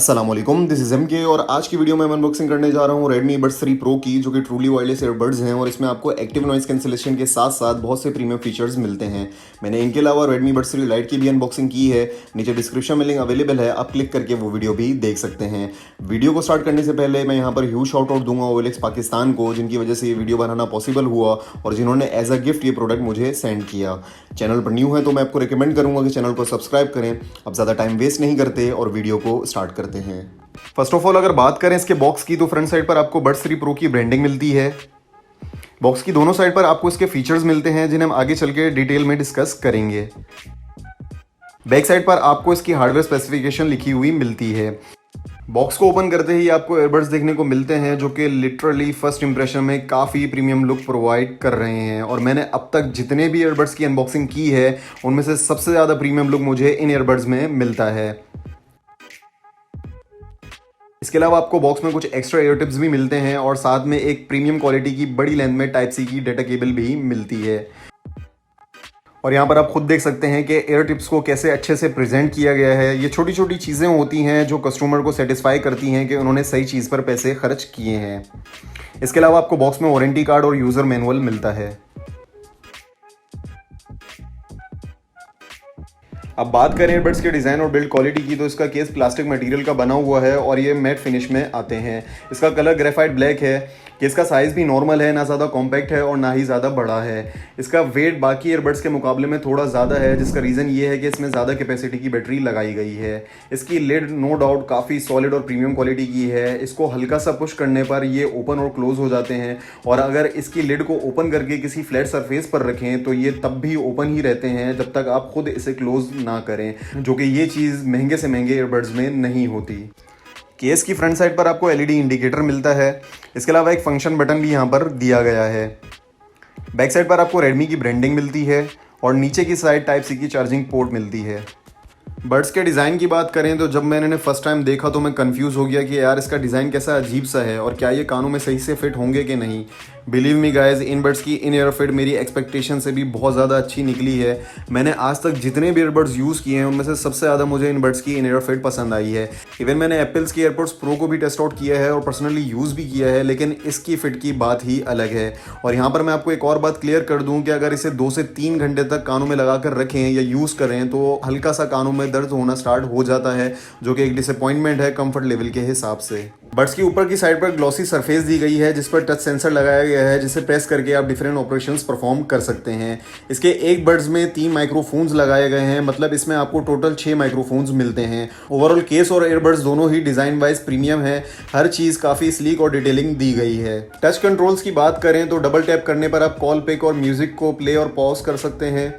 अस्सलामुअलैकुम, this is MK और आज की वीडियो में मैं अनबॉक्सिंग करने जा रहा हूँ Redmi Buds 3 Pro की, जो कि ट्रूली वायरलेस ईयरबड्स हैं और इसमें आपको एक्टिव नॉइस कैंसिलेशन के साथ साथ बहुत से प्रीमियम फीचर्स मिलते हैं। मैंने इनके अलावा Redmi Buds 3 Lite की भी अनबॉक्सिंग की है। नीचे डिस्क्रिप्शन में लिंक अवेलेबल है, आप क्लिक करके वो वीडियो भी देख सकते हैं। वीडियो को स्टार्ट करने से पहले मैं यहाँ पर ह्यूज शाउट आउट दूंगा OLX पाकिस्तान को, जिनकी वजह से ये वीडियो बनाना पॉसिबल हुआ और जिन्होंने एज अ गिफ्ट ये प्रोडक्ट मुझे सेंड किया। चैनल पर न्यू है तो मैं आपको रिकमेंड करूँगा कि चैनल को सब्सक्राइब करें। अब ज़्यादा टाइम वेस्ट नहीं करते और वीडियो को स्टार्ट करते हैं। फर्स्ट ऑफ ऑल अगर बात करें इसके बॉक्स की, तो फ्रंट साइड पर आपको Buds 3 Pro की ब्रांडिंग मिलती है। बॉक्स की दोनों साइड पर आपको इसके फीचर्स मिलते हैं, जिन्हें हम आगे चल के डिटेल में डिस्कस करेंगे। बैक साइड पर आपको इसकी हार्डवेयर स्पेसिफिकेशन लिखी हुई मिलती है। बॉक्स को ओपन करते ही आपको ईयरबड्स देखने को मिलते हैं, जो कि लिटरली फर्स्ट इंप्रेशन में काफ़ी प्रीमियम लुक प्रोवाइड कर रहे हैं। और मैंने अब तक जितने भी ईयरबड्स की अनबॉक्सिंग की है, उनमें से सबसे ज़्यादा प्रीमियम लुक मुझे इन ईयरबड्स में मिलता है। इसके अलावा आपको बॉक्स में कुछ एक्स्ट्रा ईयर टिप्स भी मिलते हैं और साथ में एक प्रीमियम क्वालिटी की बड़ी लेंथ में टाइप सी की डेटा केबल भी मिलती है। और यहाँ पर आप खुद देख सकते हैं कि एयर टिप्स को कैसे अच्छे से प्रेजेंट किया गया है। ये छोटी छोटी चीज़ें होती हैं जो कस्टमर को सेटिस्फाई करती हैं कि उन्होंने सही चीज़ पर पैसे खर्च किए हैं। इसके अलावा आपको बॉक्स में वारंटी कार्ड और यूज़र मैनुअल मिलता है। अब बात करें ईयरबड्स के डिज़ाइन और बिल्ड क्वालिटी की, तो इसका केस प्लास्टिक मटेरियल का बना हुआ है और ये मैट फिनिश में आते हैं। इसका कलर ग्रेफाइट ब्लैक है। केस का साइज़ भी नॉर्मल है, ना ज़्यादा कॉम्पैक्ट है और ना ही ज़्यादा बड़ा है। इसका वेट बाकी ईयरबड्स के मुकाबले में थोड़ा ज़्यादा है, जिसका रीज़न ये है कि इसमें ज़्यादा कैपेसिटी की बैटरी लगाई गई है। इसकी लिड नो डाउट काफ़ी सॉलिड और प्रीमियम क्वालिटी की है। इसको हल्का सा पुश करने पर ये ओपन और क्लोज हो जाते हैं, और अगर इसकी लिड को ओपन करके किसी फ्लैट सरफेस पर रखें तो ये तब भी ओपन ही रहते हैं जब तक आप खुद इसे क्लोज ना करें, जो कि ये चीज़ महंगे से महंगे ईयरबड्स में नहीं होती। केस की फ्रंट साइड पर आपको LED इंडिकेटर मिलता है। इसके अलावा एक फंक्शन बटन भी यहाँ पर दिया गया है। बैक साइड पर आपको Redmi की ब्रांडिंग मिलती है और नीचे की साइड टाइप सी की चार्जिंग पोर्ट मिलती है। बड्स के डिज़ाइन की बात करें तो जब मैंने फर्स्ट टाइम देखा तो मैं कंफ्यूज हो गया कि यार इसका डिज़ाइन कैसा अजीब सा है और क्या ये कानों में सही से फिट होंगे कि नहीं। बिलीव मी गाइज, इन बड्स की इन ईयर फिट मेरी एक्सपेक्टेशन से भी बहुत ज़्यादा अच्छी निकली है। मैंने आज तक जितने भी ईयरबड्स यूज़ किए हैं उनमें से सबसे ज़्यादा मुझे इन बड्स की इन ईयर फिट पसंद आई है। इवन मैंने एप्पल्स की एयरपोर्ट्स प्रो को भी टेस्ट आउट किया है और पर्सनली यूज़ भी किया है, लेकिन इसकी फ़िट की बात ही अलग है। और यहाँ पर मैं आपको एक और बात क्लियर कर दूँ कि अगर इसे 2 से 3 घंटे तक कानों में लगा कर रखें या यूज़ करें तो हल्का सा कानों में दर्द होना स्टार्ट हो जाता है, जो कि एक डिसअपॉइंटमेंट है कंफर्ट लेवल के हिसाब से। बड्स की ऊपर की साइड पर ग्लॉसी सरफेस दी गई है, जिस पर टच सेंसर लगाया गया है, जिसे प्रेस करके आप डिफरेंट ऑपरेशंस परफॉर्म कर सकते हैं। इसके एक बड्स में 3 माइक्रोफोन्स लगाए गए हैं, मतलब इसमें आपको टोटल 6 माइक्रोफोन्स मिलते हैं। ओवरऑल केस और ईयरबड्स दोनों ही डिज़ाइन वाइज प्रीमियम है। हर चीज़ काफ़ी स्लीक और डिटेलिंग दी गई है। टच कंट्रोल्स की बात करें तो डबल टैप करने पर आप कॉल पिक और म्यूजिक को प्ले और पॉज कर सकते हैं।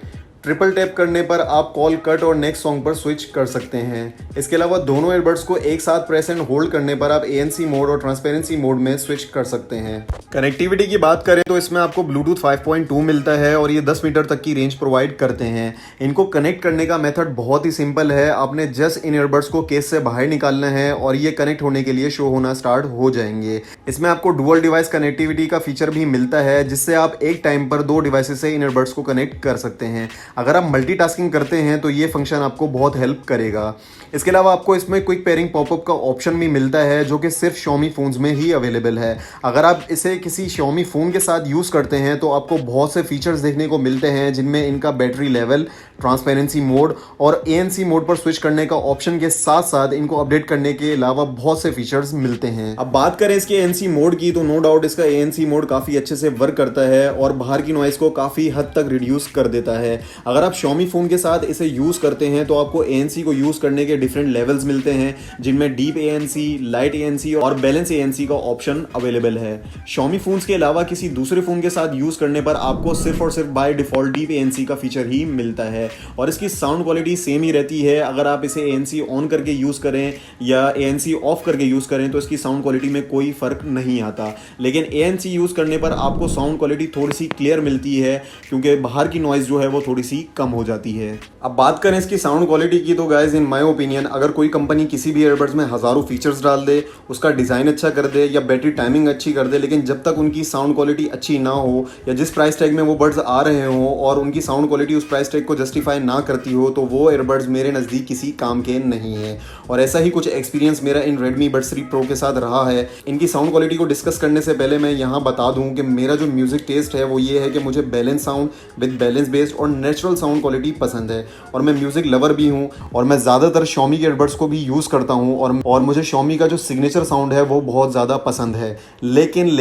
ट्रिपल टैप करने पर आप कॉल कट और नेक्स्ट सॉन्ग पर स्विच कर सकते हैं। इसके अलावा दोनों ईयरबड्स को एक साथ प्रेस एंड होल्ड करने पर आप ANC मोड और ट्रांसपेरेंसी मोड में स्विच कर सकते हैं। कनेक्टिविटी की बात करें तो इसमें आपको ब्लूटूथ 5.2 मिलता है और ये 10 मीटर तक की रेंज प्रोवाइड करते हैं। इनको कनेक्ट करने का मेथड बहुत ही सिंपल है। आपने जस्ट इन ईयरबड्स को केस से बाहर निकालना है और ये कनेक्ट होने के लिए शो होना स्टार्ट हो जाएंगे। इसमें आपको डुअल डिवाइस कनेक्टिविटी का फीचर भी मिलता है, जिससे आप एक टाइम पर 2 डिवाइसेस से इन ईयरबड्स को कनेक्ट कर सकते हैं। अगर आप मल्टीटास्किंग करते हैं तो ये फंक्शन आपको बहुत हेल्प करेगा। इसके अलावा आपको इसमें क्विक पेयरिंग पॉपअप का ऑप्शन भी मिलता है, जो कि सिर्फ Xiaomi फ़ोन्स में ही अवेलेबल है। अगर आप इसे किसी Xiaomi फ़ोन के साथ यूज़ करते हैं तो आपको बहुत से फीचर्स देखने को मिलते हैं, जिनमें इनका बैटरी लेवल, ट्रांसपेरेंसी मोड और ANC मोड पर स्विच करने का ऑप्शन के साथ साथ इनको अपडेट करने के अलावा बहुत से फीचर्स मिलते हैं। अब बात करें इसके ANC मोड की, तो नो डाउट इसका ANC मोड काफ़ी अच्छे से वर्क करता है और बाहर की नॉइस को काफ़ी हद तक रिड्यूस कर देता है। अगर आप Xiaomi फ़ोन के साथ इसे यूज़ करते हैं तो आपको ANC को यूज़ करने के डिफरेंट लेवल्स मिलते हैं, जिनमें डीप ANC, लाइट ANC और बैलेंस ANC का ऑप्शन अवेलेबल है। Xiaomi फ़ोन्स के अलावा किसी दूसरे फ़ोन के साथ यूज़ करने पर आपको सिर्फ और सिर्फ बाय डिफ़ॉल्ट डीप ANC का फीचर ही मिलता है और इसकी साउंड क्वालिटी सेम ही रहती है। अगर आप इसे ANC ऑन करके यूज़ करें या ANC ऑफ करके यूज़ करें तो इसकी साउंड क्वालिटी में कोई फ़र्क नहीं आता, लेकिन ANC यूज़ करने पर आपको साउंड क्वालिटी थोड़ी सी क्लियर मिलती है, क्योंकि बाहर की नॉइज़ जो है वो थोड़ी सी कम हो जाती है। अब बात करें इसकी साउंड क्वालिटी की, तो guys in my opinion opinion, अगर कोई कंपनी किसी भी ईयरबड्स में हज़ारों फीचर्स डाल दे, उसका डिज़ाइन अच्छा कर दे या बैटरी टाइमिंग अच्छी कर दे, लेकिन जब तक उनकी साउंड क्वालिटी अच्छी ना हो या जिस प्राइस टैग में वो बड्स आ रहे हों और उनकी साउंड क्वालिटी उस प्राइस टैग को जस्टिफाई ना करती हो, तो वो ईयरबड्स मेरे नज़दीक किसी काम के नहीं है। और ऐसा ही कुछ एक्सपीरियंस मेरा इन Redmi Buds 3 Pro के साथ रहा है। इनकी साउंड क्वालिटी को डिस्कस करने से पहले मैं यहाँ बता दूँ कि मेरा जो म्यूज़िक टेस्ट है वो ये है कि मुझे balance sound with balance based और नेचुरल साउंड क्वालिटी पसंद है। और मैं म्यूज़िक लवर भी हूँ और मैं ज़्यादातर Xiaomi के ईयरबड्स को भी यूज़ करता हूँ और मुझे Xiaomi का जो सिग्नेचर साउंड है वो बहुत ज़्यादा पसंद है। लेकिन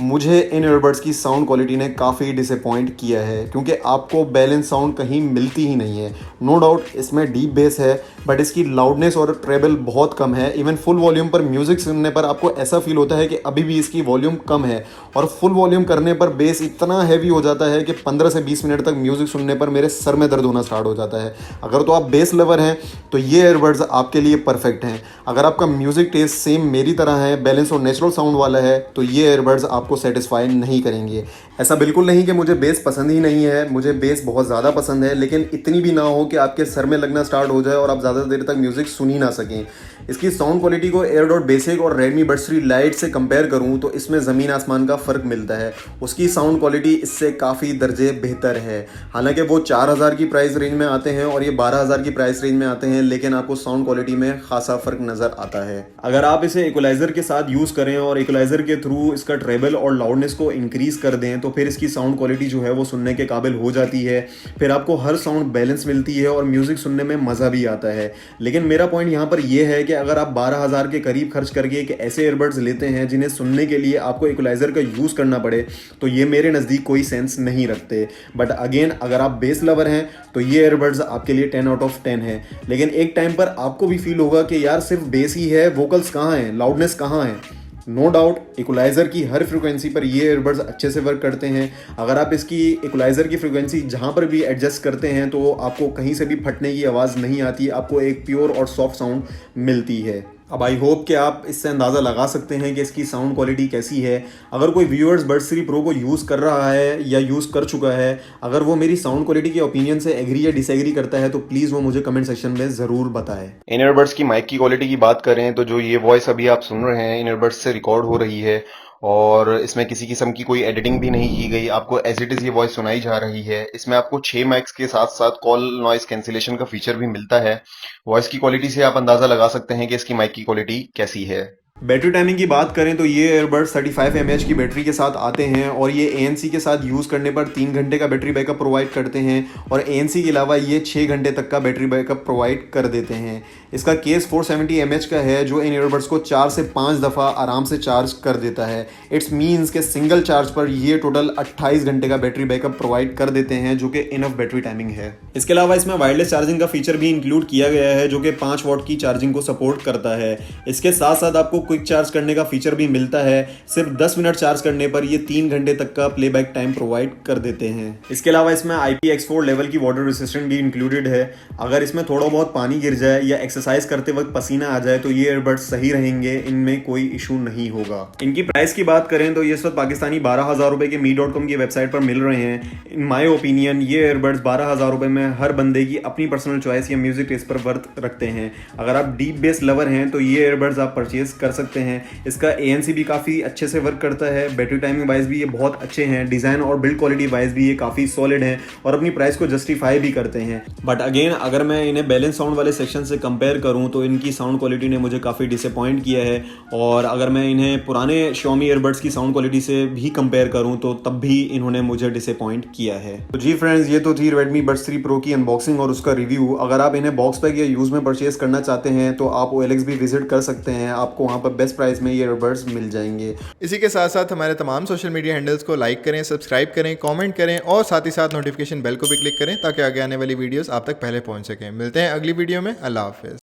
मुझे इन ईयरबड्स की साउंड क्वालिटी ने काफ़ी डिसअपॉइंट किया है, क्योंकि आपको बैलेंस साउंड कहीं मिलती ही नहीं है। नो डाउट इसमें डीप बेस है, बट इसकी लाउडनेस और ट्रेबल बहुत कम है। इवन फुल वॉल्यूम पर म्यूज़िक सुनने पर आपको ऐसा फील होता है कि अभी भी इसकी वॉल्यूम कम है, और फुल वॉल्यूम करने पर बेस इतना हैवी हो जाता है कि 15 से 20 मिनट तक म्यूज़िक सुनने पर मेरे सर में दर्द होना स्टार्ट हो जाता है। अगर तो आप बेस लवर हैं तो ये ईयरबड्स आपके लिए परफेक्ट हैं। अगर आपका म्यूज़िक टेस्ट सेम मेरी तरह है, बैलेंस और नेचुरल साउंड वाला है, तो ये ईयरबड्स आपको सेटिस्फाई नहीं करेंगे। ऐसा बिल्कुल नहीं कि मुझे बेस पसंद ही नहीं है, मुझे बेस बहुत ज़्यादा पसंद है, लेकिन इतनी भी ना हो कि आपके सर में लगना स्टार्ट हो जाए और आप ज़्यादा देर तक म्यूज़िक सुन ही ना सकें। इसकी साउंड क्वालिटी को एयरडॉट बेसिक और Redmi Buds 3 Lite से कंपेयर करूं तो इसमें ज़मीन आसमान का फ़र्क मिलता है। उसकी साउंड क्वालिटी इससे काफ़ी दर्जे बेहतर है। हालांकि वो 4000 की प्राइस रेंज में आते हैं और ये 12000 की प्राइस रेंज में आते हैं, लेकिन आपको साउंड क्वालिटी में खासा फ़र्क नज़र आता है। अगर आप इसे इक्वलाइज़र के साथ यूज़ करें और इक्वलाइज़र के थ्रू इसका ट्रेबल और लाउडनेस को इंक्रीज़ कर दें, तो फिर इसकी साउंड क्वालिटी जो है वो सुनने के काबिल हो जाती है। फिर आपको हर साउंड बैलेंस मिलती है और म्यूज़िक सुनने में मज़ा भी आता है। लेकिन मेरा पॉइंट यहाँ पर यह है कि अगर आप 12000 के करीब खर्च करके एक ऐसे ईयरबड्स लेते हैं जिन्हें सुनने के लिए आपको इक्वलाइज़र का यूज़ करना पड़े, तो ये मेरे नज़दीक कोई सेंस नहीं रखते। बट अगेन, अगर आप बेस लवर हैं तो ये ईयरबड्स आपके लिए 10 आउट ऑफ 10 है। लेकिन एक टाइम पर आपको भी फील होगा कि यार सिर्फ बेस ही है, वोकल्स कहाँ हैं, लाउडनेस कहाँ है। नो डाउट इक्वलाइज़र की हर फ्रिक्वेंसी पर ये ईयरबड्स अच्छे से वर्क करते हैं। अगर आप इसकी इक्वलाइज़र की फ्रिक्वेंसी जहाँ पर भी एडजस्ट करते हैं तो आपको कहीं से भी फटने की आवाज़ नहीं आती, आपको एक प्योर और सॉफ्ट साउंड मिलती है। अब आई होप कि आप इससे अंदाज़ा लगा सकते हैं कि इसकी साउंड क्वालिटी कैसी है। अगर कोई व्यूअर्स Buds 3 Pro को यूज़ कर रहा है या यूज़ कर चुका है, अगर वो मेरी साउंड क्वालिटी के ओपिनियन से एग्री या डिसएग्री करता है, तो प्लीज़ वो मुझे कमेंट सेक्शन में ज़रूर बताएं। इन ईयरबड्स की माइक की क्वालिटी की बात करें तो जो ये वॉइस अभी आप सुन रहे हैं इन ईयरबड्स से रिकॉर्ड हो रही है और इसमें किसी किस्म की कोई एडिटिंग भी नहीं की गई। आपको एज इट इज़ ये वॉइस सुनाई जा रही है। इसमें आपको 6 माइक्स के साथ साथ कॉल नॉइस कैंसिलेशन का फीचर भी मिलता है। वॉइस की क्वालिटी से आप अंदाज़ा लगा सकते हैं कि इसकी माइक की क्वालिटी कैसी है। बैटरी टाइमिंग की बात करें तो ये ईयरबड्स 35 mAh की बैटरी के साथ आते हैं और ये ANC के साथ यूज़ करने पर 3 घंटे का बैटरी बैकअप प्रोवाइड करते हैं और ANC के अलावा ये 6 घंटे तक का बैटरी बैकअप प्रोवाइड कर देते हैं। इसका केस 470 mAh का है जो इन ईयरबड्स को 4 से 5 दफ़ा आराम से चार्ज कर देता है। इट्स मीन्स के सिंगल चार्ज पर ये टोटल 28 घंटे का बैटरी बैकअप प्रोवाइड कर देते हैं, जो कि इनफ बैटरी टाइमिंग है। इसके अलावा इसमें वायरलेस चार्जिंग का फीचर भी इंक्लूड किया गया है जो कि 5 वॉट की चार्जिंग को सपोर्ट करता है। इसके साथ साथ आपको क्विक चार्ज करने का फीचर भी मिलता है। सिर्फ 10 मिनट चार्ज करने पर ये 3 घंटे तक का प्लेबैक टाइम प्रोवाइड कर देते हैं। इसके अलावा इसमें IPX4 लेवल की वाटर रेसिस्टेंट भी इंक्लूडेड है। अगर इसमें थोड़ा बहुत पानी गिर जाए या एक्सरसाइज करते वक्त पसीना आ जाए तो ये ईयरबड्स सही रहेंगे, इनमें कोई इशू नहीं होगा। इनकी प्राइस की बात करें तो ये इस वक्त पाकिस्तानी 12,000 रुपए के me.com की वेबसाइट पर मिल रहे हैं। इन माई ओपिनियन ये ईयरबड्स 12,000 रुपए में हर बंदे की अपनी पर्सनल चॉइस या म्यूजिक टेस्ट पर वर्थ रखते हैं। अगर आप डीप बेस लवर हैं तो ये ईयरबड्स आप परचेज कर सकते हैं। इसका ANC भी काफ़ी अच्छे से वर्क करता है। बैटरी टाइमिंग वाइज भी ये बहुत अच्छे हैं। डिज़ाइन और बिल्ड क्वालिटी वाइज भी ये काफ़ी सॉलिड हैं और अपनी प्राइस को जस्टिफाई भी करते हैं। बट अगेन, अगर मैं इन्हें बैलेंस साउंड वाले सेक्शन से कंपेयर करूं तो इनकी साउंड क्वालिटी ने मुझे काफ़ी डिसअपॉइंट किया है। और अगर मैं इन्हें पुराने Xiaomi ईयरबड्स की साउंड क्वालिटी से भी कंपेयर करूं तो तब भी इन्होंने मुझे डिसअपॉइंट किया है। तो जी फ्रेंड्स, ये तो थी Redmi Buds 3 Pro की अनबॉक्सिंग और उसका रिव्यू। अगर आप इन्हें बॉक्स पैक या यूज़ में परचेज करना चाहते हैं तो आप OLX भी विजिट कर सकते हैं। आपको वहाँ पर बेस्ट प्राइस में ये ईयरबड्स मिल जाएंगे। इसी के साथ साथ हमारे तमाम सोशल मीडिया हैंडल्स को लाइक करें, सब्सक्राइब करें, कमेंट करें और साथ ही साथ नोटिफिकेशन बेल को भी क्लिक करें ताकि आगे आने वाली वीडियोस आप तक पहले पहुंच सकें। मिलते हैं अगली वीडियो में। अल्लाह हाफिज़।